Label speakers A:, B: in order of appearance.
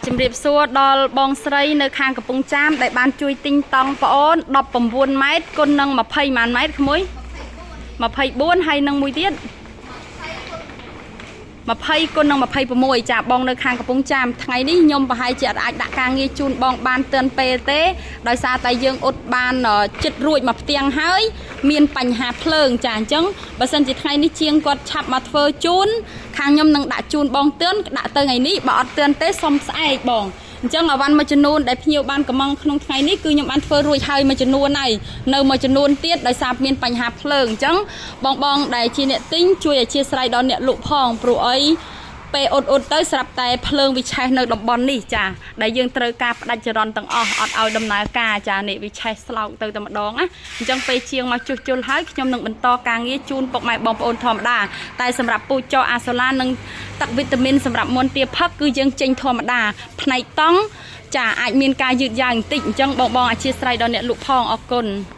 A: ជំរាបសួរដល់បងស្រីនៅខាងកំពង់ចាមដែលបានជួយទិញតង់ប្អូន19ម៉ែត្រគុណនឹង20ម៉ានម៉ែត្រក្មួយ24ហើយនឹងមួយទៀត20គុណនឹង26ចាបងនៅខាងកំពង់ចាមថ្ងៃនេះខ្ញុំប្រហែលជាអាចដាក់ការងារជូនបងបានទាន់ពេលទេដោយសារតែយើងអ៊ុតបានចិត្តរួចមកផ្ទាំងហើយមានបញ្ហាភ្លើងចាអញ្ចឹងបើសិនជាថ្ងៃនេះជាងគាត់ឆាប់មកធ្វើជូនខាងខ្ញុំនឹងដាក់ជូនបងទាន់ដាក់ទៅថ្ងៃនេះបើអត់ទាន់ទេសុំស្អែកបងអញ្ចឹងអាវ៉ាន់មួយចំនួនដែលភ្ញៀវបានកំងក្នុងថ្ងៃនេះគឺខ្ញុំបានធ្វើរួចហើយមួយចំនួនហើយនៅមួយចំនួនទៀតដោយសារមានបញ្ហាភ្លើងអញ្ចឹងបងដែលជាអ្នកទិញជួយអធិស្ឋានដល់អ្នកលក់ផងព្រោះអីពេលអ៊ុតទៅស្រាប់តែភ្លើងវាឆេះនៅតំបន់នេះចាដែលយើងត្រូវការផ្ដាច់ចរន្តទាំងអស់អត់ឲ្យដំណើរការចានេះវាឆេះស្លោកទៅតែម្ដងណាអញ្ចឹងពេលជាងមកជួសជុលហើយខ្ញុំនឹងបន្តការងារជូនពុកម៉ែបងប្អូនធម្មតាតែសម្រាប់ពូជចអាសូឡានិងទឹកវីតាមីនសម្រាប់មុនទាផឹកគឺយើងចេញធម្មតាផ្នែកតង់ចាអាចមានការយឺតយ៉ាវបន្តិចអញ្ចឹងបងអធិស្ឋានដល់អ្នកលក់ផងអរគុណ